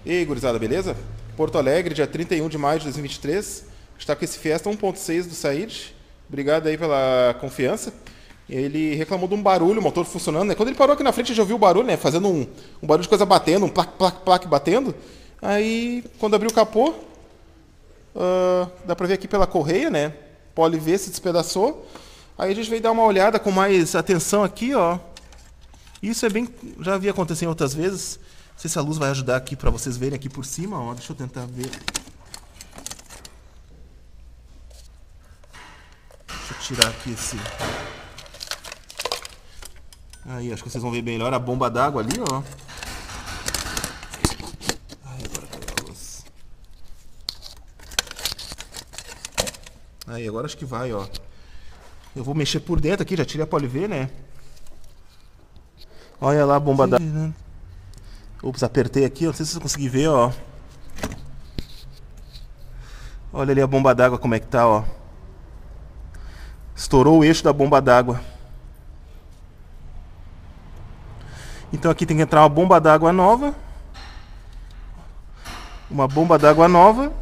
E aí, gurizada, beleza? Porto Alegre, dia 31 de maio de 2023. Está com esse Fiesta 1.6 do Said. Obrigado aí pela confiança. Ele reclamou de um barulho, o motor funcionando, né? Quando ele parou aqui na frente, já ouviu o barulho, né? Fazendo um barulho de coisa batendo, um plac, plac, plac batendo. Aí, quando abriu o capô, dá pra ver aqui pela correia, né? Pole V se despedaçou. Aí a gente veio dar uma olhada com mais atenção aqui, ó. Isso é bem... já havia acontecido outras vezes. Não sei se a luz vai ajudar aqui pra vocês verem aqui por cima, ó. Deixa eu tentar ver. Deixa eu tirar aqui esse... Aí, acho que vocês vão ver melhor a bomba d'água ali, ó. Aí, agora caiu a luz. Aí, agora acho que vai, ó. Eu vou mexer por dentro aqui, já tirei a pole V, né? Olha lá a bomba d'água. Ops, apertei aqui, não sei se vocês conseguem ver, ó. Olha ali a bomba d'água como é que tá, ó. Estourou o eixo da bomba d'água. Então aqui tem que entrar uma bomba d'água nova. Uma bomba d'água nova.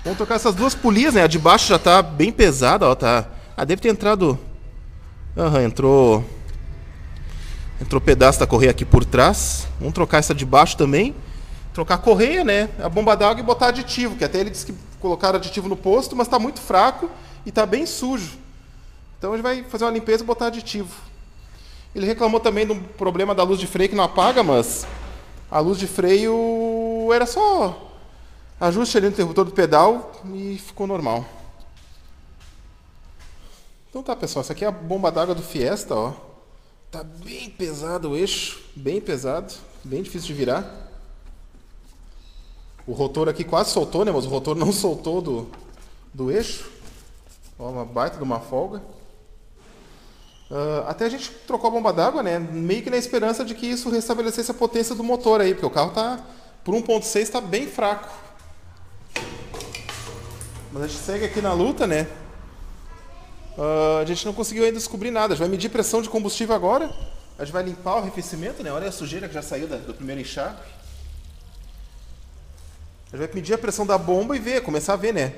Vamos trocar essas duas polias, né? A de baixo já tá bem pesada, ó. Tá... Ah, deve ter entrado... Aham, entrou pedaço da correia aqui por trás. Vamos trocar essa de baixo também. Trocar a correia, né? A bomba d'água e botar aditivo. Que até ele disse que colocaram aditivo no posto, mas tá muito fraco e tá bem sujo. Então a gente vai fazer uma limpeza e botar aditivo. Ele reclamou também do problema da luz de freio que não apaga, mas a luz de freio era só ajuste ali no interruptor do pedal e ficou normal. Então tá, pessoal, essa aqui é a bomba d'água do Fiesta, ó. Tá bem pesado o eixo, bem pesado, bem difícil de virar. O rotor aqui quase soltou, né, mas o rotor não soltou do eixo. Ó, uma baita de uma folga. Até a gente trocou a bomba d'água, né? Meio que na esperança de que isso restabelecesse a potência do motor aí, porque o carro tá, por 1.6, tá bem fraco. Mas a gente segue aqui na luta, né? A gente não conseguiu ainda descobrir nada. A gente vai medir pressão de combustível agora. A gente vai limpar o arrefecimento, né? Olha a sujeira que já saiu do primeiro enxágue. A gente vai medir a pressão da bomba e ver, começar a ver, né?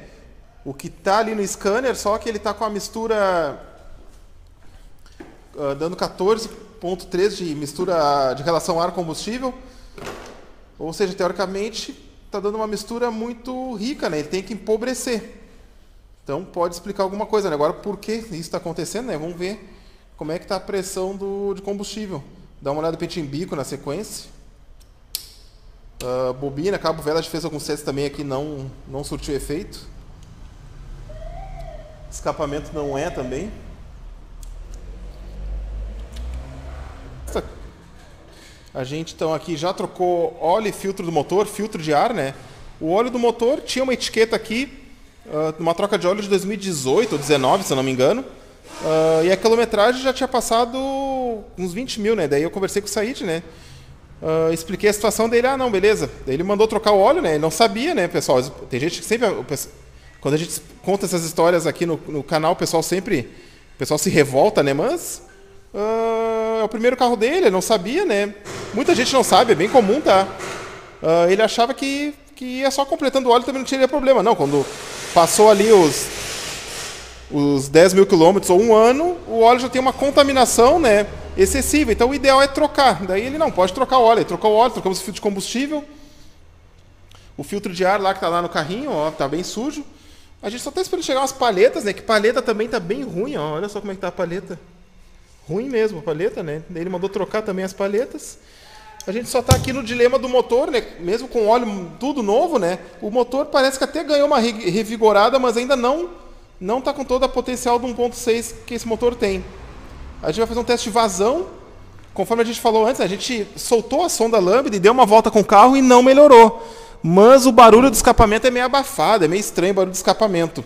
O que tá ali no scanner, só que ele tá com a mistura... dando 14.3 de mistura de relação ar-combustível. Ou seja, teoricamente, está dando uma mistura muito rica, né? Ele tem que empobrecer. Então, pode explicar alguma coisa, né? Agora, por que isso está acontecendo, né? Vamos ver como é que está a pressão de combustível. Dá uma olhada no pente em bico na sequência. Bobina, cabo vela, a gente fez alguns testes também aqui, não surtiu efeito. Escapamento não é também. A gente então aqui já trocou óleo e filtro do motor, filtro de ar, né? O óleo do motor tinha uma etiqueta aqui, uma troca de óleo de 2018 ou 2019, se eu não me engano. E a quilometragem já tinha passado uns 20 mil, né? Daí eu conversei com o Said, né? Expliquei a situação dele, não, beleza. Daí ele mandou trocar o óleo, né? Ele não sabia, né, pessoal? Tem gente que sempre... Quando a gente conta essas histórias aqui no canal, o pessoal se revolta, né? Mas... é o primeiro carro dele, ele não sabia, né? Muita gente não sabe, é bem comum, tá? Ele achava que ia só completando o óleo também não teria problema. Não, quando passou ali os 10 mil quilômetros ou um ano, o óleo já tem uma contaminação, né, excessiva. Então o ideal é trocar. Daí ele não pode trocar o óleo. Ele trocou o óleo, trocamos o filtro de combustível. O filtro de ar lá que tá lá no carrinho, ó, tá bem sujo. A gente só tá esperando chegar umas palhetas, né? Que palheta também tá bem ruim, ó. Olha só como é que tá a palheta. Ruim mesmo a palheta, né? Daí ele mandou trocar também as palhetas. A gente só está aqui no dilema do motor, né? Mesmo com óleo tudo novo, né? O motor parece que até ganhou uma revigorada, mas ainda não está com toda a potencial do 1.6 que esse motor tem. A gente vai fazer um teste de vazão. Conforme a gente falou antes, a gente soltou a sonda lambda e deu uma volta com o carro e não melhorou. Mas o barulho do escapamento é meio abafado, é meio estranho o barulho do escapamento.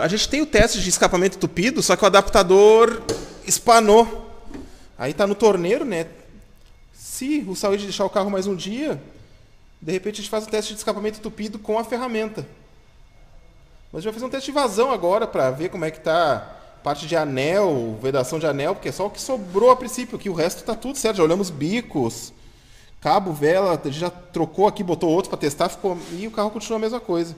A gente tem o teste de escapamento entupido, só que o adaptador espanou. Aí tá no torneiro, né? Se o Saúde deixar o carro mais um dia, de repente a gente faz o teste de escapamento entupido com a ferramenta. Mas a gente vai fazer um teste de vazão agora para ver como é que tá parte de anel, vedação de anel, porque é só o que sobrou a princípio, que o resto tá tudo certo. Já olhamos bicos, Cabo, vela, a gente já trocou aqui, botou outro para testar, ficou... e o carro continua a mesma coisa.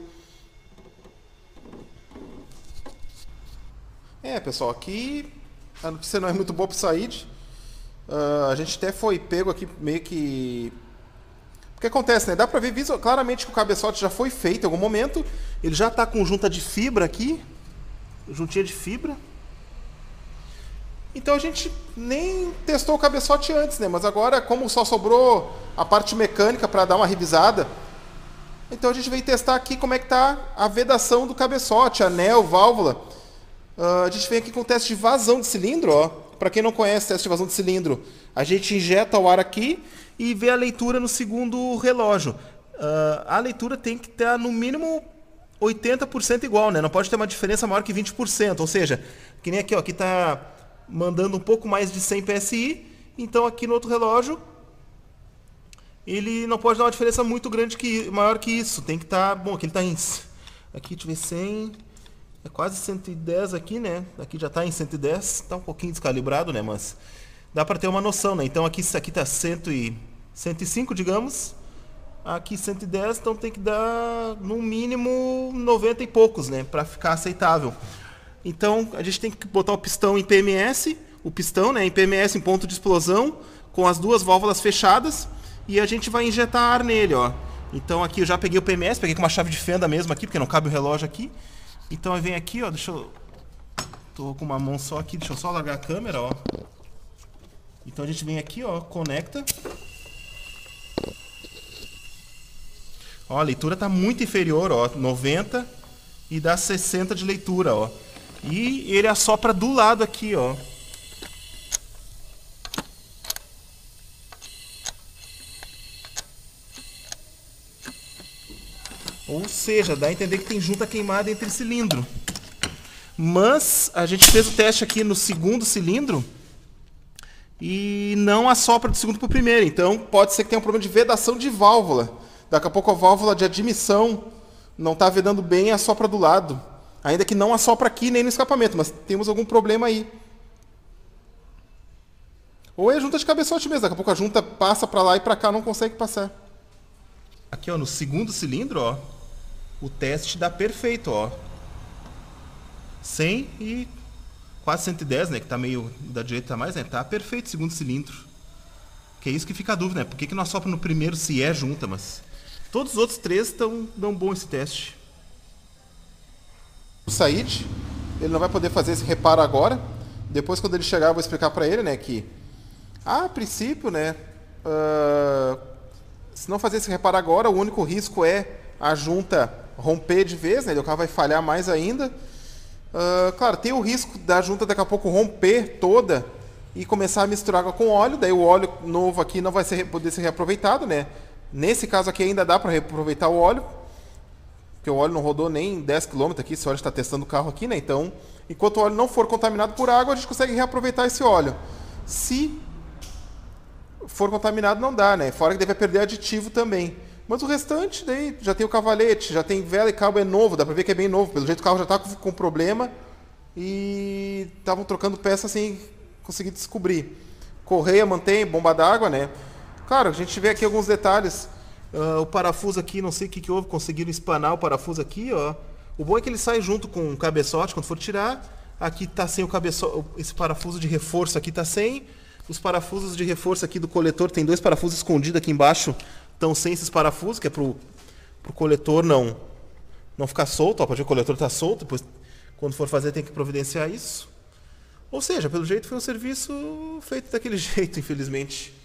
Pessoal, aqui a notícia não é muito boa para o Said. A gente até foi pego aqui meio que... O que acontece, né? Dá para ver claramente que o cabeçote já foi feito em algum momento. Ele já está com junta de fibra aqui. Juntinha de fibra. Então a gente nem testou o cabeçote antes, né? Mas agora, como só sobrou a parte mecânica para dar uma revisada, então a gente veio testar aqui como é que está a vedação do cabeçote, anel, válvula. A gente vem aqui com o teste de vazão de cilindro, ó. Para quem não conhece teste de vazão de cilindro, a gente injeta o ar aqui e vê a leitura no segundo relógio. A leitura tem que estar no mínimo 80% igual, né? Não pode ter uma diferença maior que 20%. Ou seja, que nem aqui, ó, aqui está mandando um pouco mais de 100 PSI. Então aqui no outro relógio ele não pode dar uma diferença muito grande, maior que isso. Tem que estar... Bom, aqui ele está em... Aqui, deixa eu ver, 100... É quase 110 aqui, né? Aqui já está em 110. Está um pouquinho descalibrado, né? Mas dá para ter uma noção, né? Então aqui está 105, digamos. Aqui 110, então tem que dar no mínimo 90 e poucos, né? Para ficar aceitável. Então a gente tem que botar o pistão em PMS. O pistão, né? Em PMS, em ponto de explosão. Com as duas válvulas fechadas. E a gente vai injetar ar nele, ó. Então aqui eu já peguei o PMS. Peguei com uma chave de fenda mesmo aqui, porque não cabe o relógio aqui. Então eu venho aqui, ó, deixa eu... Tô com uma mão só aqui, deixa eu só largar a câmera, ó. Então a gente vem aqui, ó, conecta. Ó, a leitura tá muito inferior, ó, 90 e dá 60 de leitura, ó. E ele assopra do lado aqui, ó. Ou seja, dá a entender que tem junta queimada entre cilindro. Mas a gente fez o teste aqui no segundo cilindro e não assopra do segundo para o primeiro. Então pode ser que tenha um problema de vedação de válvula. Daqui a pouco a válvula de admissão não está vedando bem e assopra do lado. Ainda que não assopra aqui nem no escapamento, mas temos algum problema aí. Ou é a junta de cabeçote mesmo. Daqui a pouco a junta passa para lá e para cá, não consegue passar. Aqui, ó, no segundo cilindro, ó, o teste dá perfeito, ó. 100 e quase 110, né? Que tá meio da direita a mais, né? Tá perfeito o segundo cilindro. Que é isso que fica a dúvida, né? Por que não assopra no primeiro se é junta, mas... Todos os outros três dão bom esse teste. O Said, ele não vai poder fazer esse reparo agora. Depois, quando ele chegar, eu vou explicar para ele, né? Que, a princípio, né? Se não fazer esse reparo agora, o único risco é a junta romper de vez, né? O carro vai falhar mais ainda. Claro, tem o risco da junta daqui a pouco romper toda e começar a misturar água com óleo. Daí o óleo novo aqui não vai poder ser reaproveitado, né? Nesse caso aqui ainda dá para reaproveitar o óleo, porque o óleo não rodou nem 10 km aqui. Esse óleo está testando o carro aqui, né? Então, enquanto o óleo não for contaminado por água, a gente consegue reaproveitar esse óleo. Se for contaminado, não dá, né? Fora que deve perder aditivo também. Mas o restante, daí já tem o cavalete, já tem vela e cabo, é novo, dá pra ver que é bem novo. Pelo jeito o carro já tá com problema e estavam trocando peça sem conseguir descobrir. Correia mantém, bomba d'água, né? Claro, a gente vê aqui alguns detalhes. O parafuso aqui, não sei o que houve, conseguiram espanar o parafuso aqui, ó. O bom é que ele sai junto com o cabeçote quando for tirar. Aqui tá sem o cabeçote, esse parafuso de reforço aqui tá sem. Os parafusos de reforço aqui do coletor, tem dois parafusos escondidos aqui embaixo, estão sem esses parafusos, que é pro coletor não ficar solto. Ó, pode ver que o coletor está solto, depois quando for fazer tem que providenciar isso. Ou seja, pelo jeito foi um serviço feito daquele jeito, infelizmente.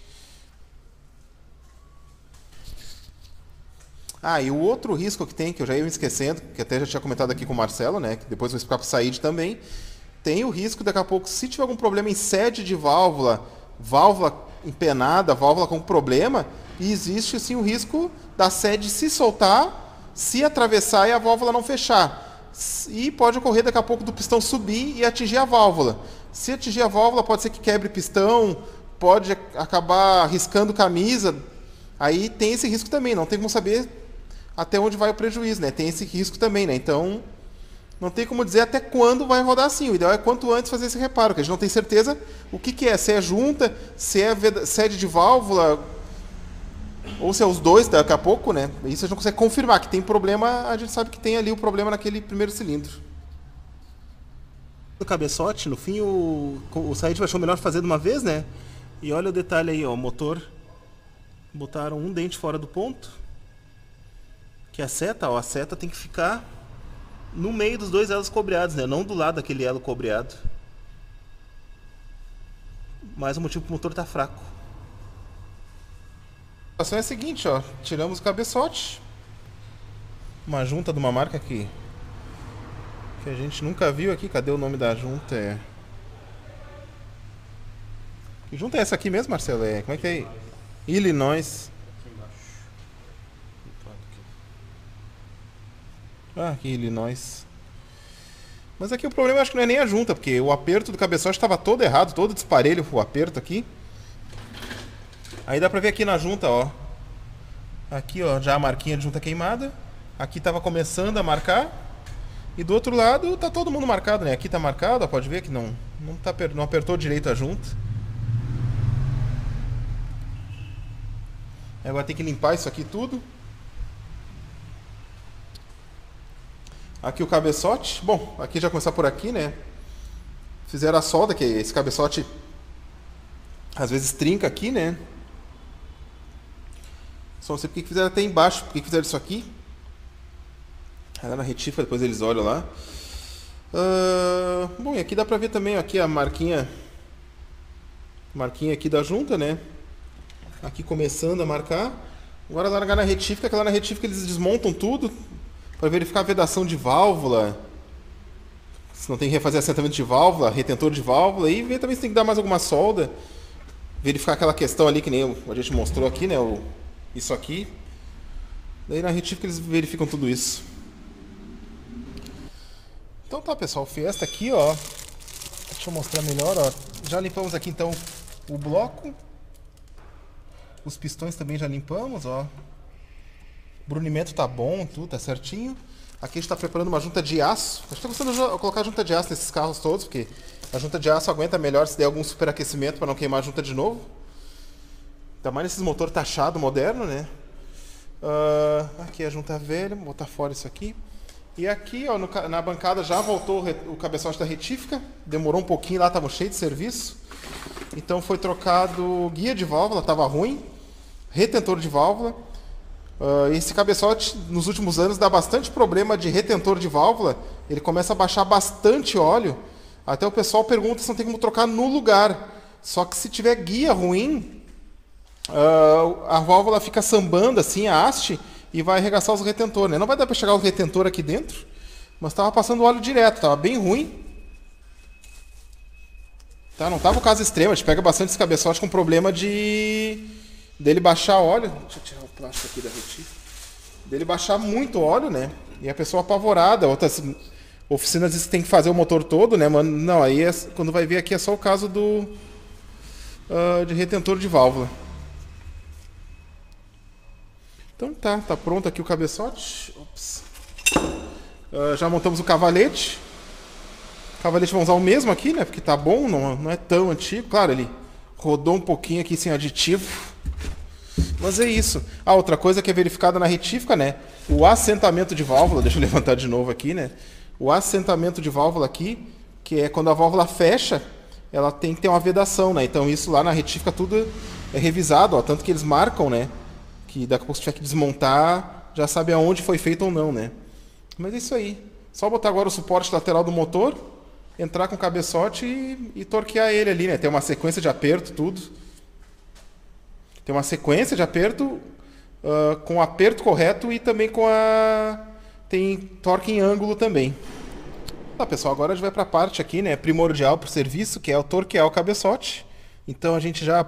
E o outro risco que tem, que eu já ia me esquecendo, que até já tinha comentado aqui com o Marcelo, né, que depois eu vou explicar para o Said também, tem o risco daqui a pouco, se tiver algum problema em sede de válvula, válvula empenada, válvula com problema, e existe sim o risco da sede se soltar, se atravessar e a válvula não fechar. E pode ocorrer daqui a pouco do pistão subir e atingir a válvula. Se atingir a válvula, pode ser que quebre pistão, pode acabar riscando camisa. Aí tem esse risco também, não tem como saber até onde vai o prejuízo, né? Tem esse risco também, né? Então, não tem como dizer até quando vai rodar assim. O ideal é quanto antes fazer esse reparo, porque a gente não tem certeza o que é. Se é junta, se é sede de válvula, Ou se é os dois daqui a pouco, né? Isso a gente não consegue confirmar. Que tem problema, a gente sabe que tem ali o problema naquele primeiro cilindro. O cabeçote, no fim, o Said achou melhor fazer de uma vez, né? E olha o detalhe aí, ó, o motor. Botaram um dente fora do ponto. Que a seta, ó, a seta tem que ficar no meio dos dois elos cobreados, né? Não do lado daquele elo cobreado. Mais um motivo pro motor tá fraco. A situação é a seguinte, ó. Tiramos o cabeçote. Uma junta de uma marca que a gente nunca viu aqui. Cadê o nome da junta? Que junta é essa aqui mesmo, Marcelo? Como é que é? Illinois. Ah, aqui Illinois. Mas aqui o problema acho que não é nem a junta, porque o aperto do cabeçote estava todo errado, todo disparelho o aperto aqui. Aí dá pra ver aqui na junta, ó. Aqui, ó, já a marquinha de junta queimada. Aqui tava começando a marcar. E do outro lado tá todo mundo marcado, né? Aqui tá marcado, ó, pode ver que não apertou direito a junta. Agora tem que limpar isso aqui tudo. Aqui o cabeçote. Bom, aqui já começar por aqui, né? Fizeram a solda, que esse cabeçote às vezes trinca aqui, né? Só não sei porque que fizeram até embaixo. Por que fizeram isso aqui? Lá na retífica, depois eles olham lá. Bom, e aqui dá pra ver também aqui a marquinha aqui da junta, né? Aqui começando a marcar. Agora largar na retífica, que lá na retífica eles desmontam tudo para verificar a vedação de válvula. Se não tem que refazer assentamento de válvula, retentor de válvula. E ver também se tem que dar mais alguma solda. Verificar aquela questão ali que nem a gente mostrou aqui, né? Isso aqui. Daí na retífica eles verificam tudo isso. Então tá, pessoal, Fiesta aqui, ó. Deixa eu mostrar melhor, ó. Já limpamos aqui então o bloco. Os pistões também já limpamos, ó. O brunimento tá bom, tudo tá certinho. Aqui a gente tá preparando uma junta de aço. A gente tá gostando de colocar junta de aço nesses carros todos, porque a junta de aço aguenta melhor se der algum superaquecimento para não queimar a junta de novo. Ainda mais nesses motor taxado moderno, né? Aqui a junta velha, vou botar fora isso aqui. E aqui, ó, na bancada já voltou o cabeçote da retífica. Demorou um pouquinho lá, tava cheio de serviço. Então foi trocado guia de válvula, tava ruim. Retentor de válvula. Esse cabeçote, nos últimos anos, dá bastante problema de retentor de válvula. Ele começa a baixar bastante óleo. Até o pessoal pergunta se não tem como trocar no lugar. Só que se tiver guia ruim, a válvula fica sambando assim, a haste, e vai arregaçar os retentores, né? Não vai dar para chegar o retentor aqui dentro, mas estava passando óleo direto, estava bem ruim. Tá, não estava o caso extremo, a gente pega bastante esse cabeçote com problema dele baixar óleo. Deixa eu tirar o plástico aqui da retífica. Dele baixar muito óleo, né? E a pessoa apavorada. Outras oficinas dizem que tem que fazer o motor todo, né? Mas não, aí quando vai ver aqui é só o caso de retentor de válvula. Então tá pronto aqui o cabeçote. Ops. Já montamos o cavalete. O cavalete vamos usar o mesmo aqui, né? Porque tá bom, não é tão antigo. Claro, ele rodou um pouquinho aqui sem aditivo. Mas é isso. Outra coisa que é verificada na retífica, né? O assentamento de válvula. Deixa eu levantar de novo aqui, né? O assentamento de válvula aqui, que é quando a válvula fecha, ela tem que ter uma vedação, né? Então isso lá na retífica tudo é revisado, ó. Tanto que eles marcam, né? Que daqui a pouco se tiver que desmontar, já sabe aonde foi feito ou não, né? Mas é isso aí. Só botar agora o suporte lateral do motor, entrar com o cabeçote e torquear ele ali, né? Tem uma sequência de aperto, tudo. Tem uma sequência de aperto com o aperto correto e também tem torque em ângulo também. Tá, pessoal, agora a gente vai para a parte aqui, né? Primordial para o serviço, que é o torquear o cabeçote. Então a gente já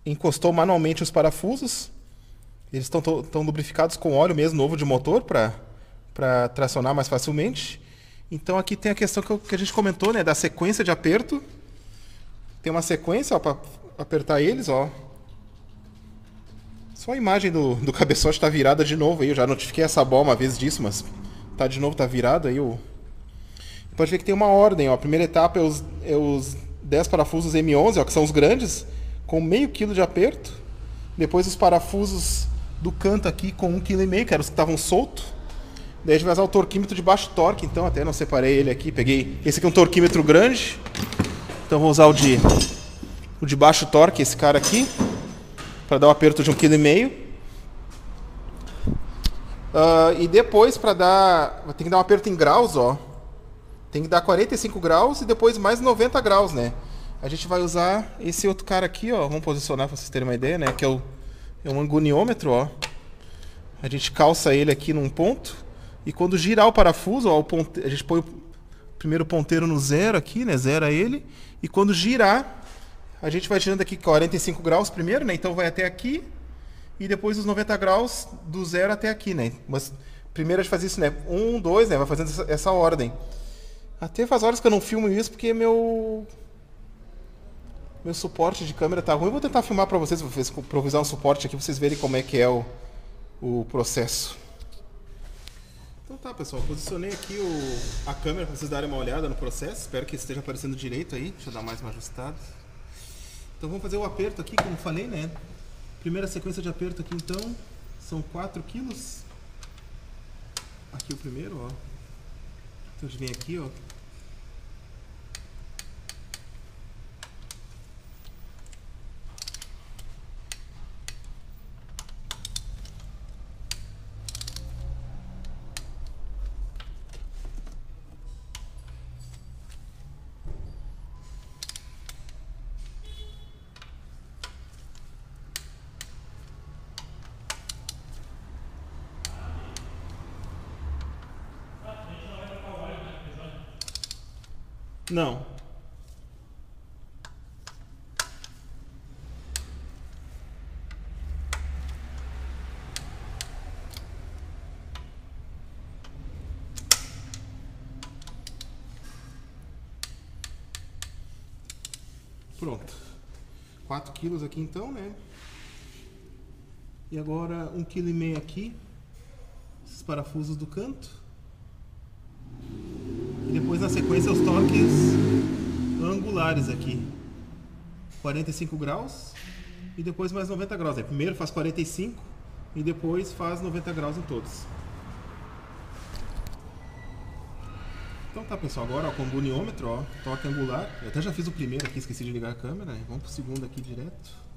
encostou manualmente os parafusos. Eles estão lubrificados com óleo mesmo, novo de motor, para tracionar mais facilmente. Então aqui tem a questão que a gente comentou, né, da sequência de aperto. Tem uma sequência para apertar eles, ó. Só a imagem do cabeçote está virada de novo aí. Eu já notifiquei essa bola uma vez disso, mas tá de novo, tá virado aí. Pode ver que tem uma ordem, ó. A primeira etapa é os 10 parafusos M11, ó, que são os grandes, com meio quilo de aperto. Depois os parafusos do canto aqui com 1,5 kg, que eram os que estavam soltos. Daí a gente vai usar o torquímetro de baixo torque, então até não separei ele aqui. Peguei esse aqui é um torquímetro grande. Então vou usar o de baixo torque, esse cara aqui, para dar um aperto de 1,5 kg. E depois para dar... Tem que dar um aperto em graus, ó. Tem que dar 45 graus e depois mais 90 graus, né? A gente vai usar esse outro cara aqui, ó. Vamos posicionar para vocês terem uma ideia, né? Que é um angoniômetro, ó. A gente calça ele aqui num ponto. E quando girar o parafuso, ó, a gente põe o primeiro ponteiro no zero aqui, né? Zera ele. E quando girar, a gente vai girando aqui 45 graus primeiro, né? Então vai até aqui. E depois os 90 graus do zero até aqui, né? Mas primeiro a gente faz isso, né? 1, 2, né? Vai fazendo essa ordem. Até faz horas que eu não filmo isso porque meu suporte de câmera tá ruim. Eu vou tentar filmar para vocês, vou improvisar um suporte aqui para vocês verem como é que é o processo. Então tá, pessoal, posicionei aqui a câmera para vocês darem uma olhada no processo. Espero que esteja aparecendo direito aí. Deixa eu dar mais uma ajustada. Então vamos fazer o aperto aqui, como falei, né? Primeira sequência de aperto aqui, então, são 4 kg. Aqui o primeiro, ó. Então a gente vem aqui, ó. Não. Pronto. 4 kg aqui então, né? E agora 1,5 kg aqui. Esses parafusos do canto. E depois na sequência os torques angulares aqui. 45 graus e depois mais 90 graus. Aí primeiro faz 45 e depois faz 90 graus em todos. Então tá, pessoal, agora ó, com o goniômetro, ó, torque angular. Eu até já fiz o primeiro aqui, esqueci de ligar a câmera. Vamos pro segundo aqui direto.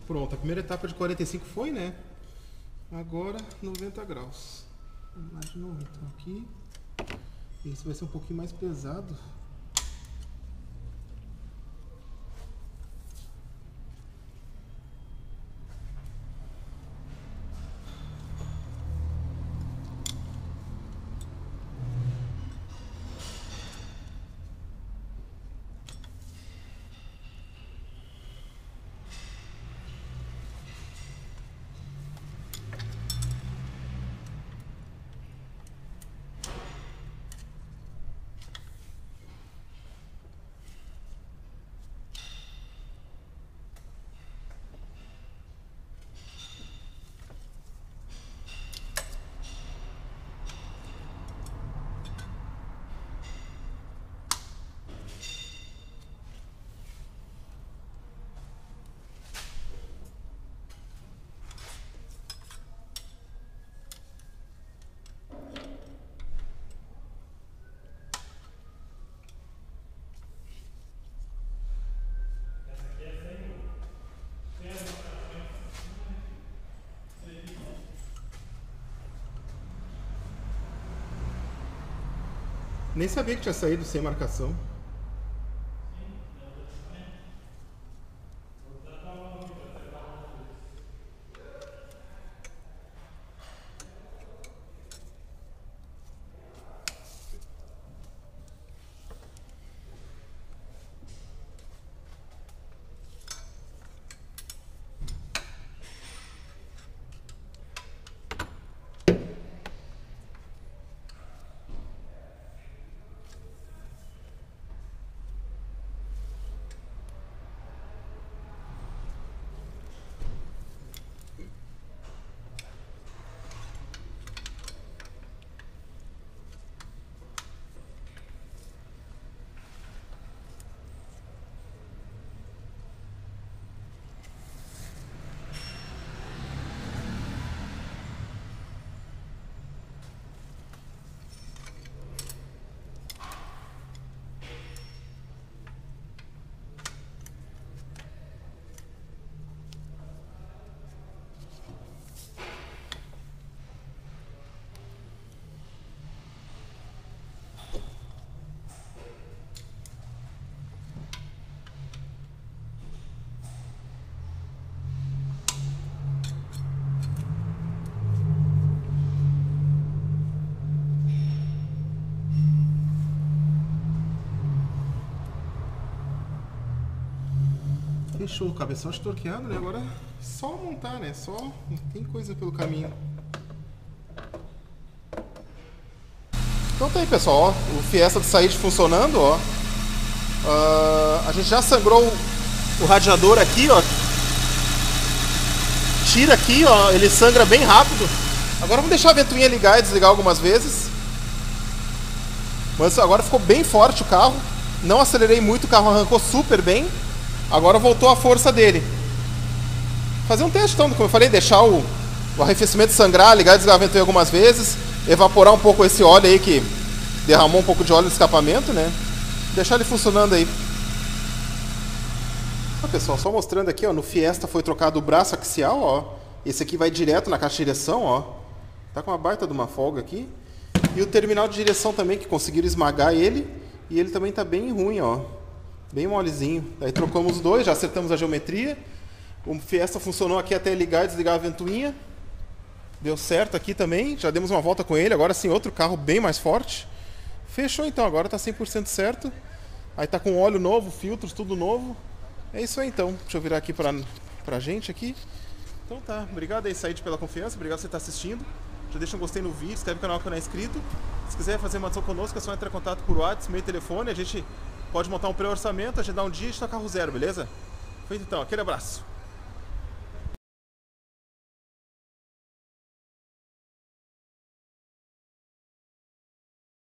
Pronto, a primeira etapa de 45 foi, né? Agora 90 graus. Vamos lá de novo então aqui. Esse vai ser um pouquinho mais pesado. Nem sabia que tinha saído sem marcação. Fechou o cabeção estorqueado, né? Agora é só montar, né? Só não tem coisa pelo caminho. Então tá aí, pessoal, ó, o Fiesta do Said funcionando, ó. A gente já sangrou o radiador aqui, ó. Tira aqui, ó, ele sangra bem rápido. Agora vamos deixar a ventoinha ligar e desligar algumas vezes. Mas agora ficou bem forte o carro. Não acelerei muito, o carro arrancou super bem. Agora voltou a força dele. Fazer um teste então, como eu falei, deixar o arrefecimento sangrar, ligar e desligar a ventoinha algumas vezes, evaporar um pouco esse óleo aí que derramou um pouco de óleo no escapamento, né? Deixar ele funcionando aí. Ó, pessoal, só mostrando aqui, ó, no Fiesta foi trocado o braço axial, ó. Esse aqui vai direto na caixa de direção, ó. Tá com uma baita de uma folga aqui. E o terminal de direção também, que conseguiram esmagar ele. E ele também tá bem ruim, ó. Bem molezinho. Aí trocamos os dois, já acertamos a geometria. O Fiesta funcionou aqui até ligar e desligar a ventoinha. Deu certo aqui também. Já demos uma volta com ele. Agora sim, outro carro bem mais forte. Fechou então, agora tá 100% certo. Aí tá com óleo novo, filtros, tudo novo. É isso aí então. Deixa eu virar aqui pra gente aqui. Então tá, obrigado aí, Said, pela confiança. Obrigado por você estar assistindo. Já deixa um gostei no vídeo, inscreve no canal que não é inscrito. Se quiser fazer uma ação conosco, é só entrar em contato por WhatsApp, meio telefone. A gente pode montar um pré-orçamento, agendar um dia e está carro zero, beleza? Feito então, aquele abraço.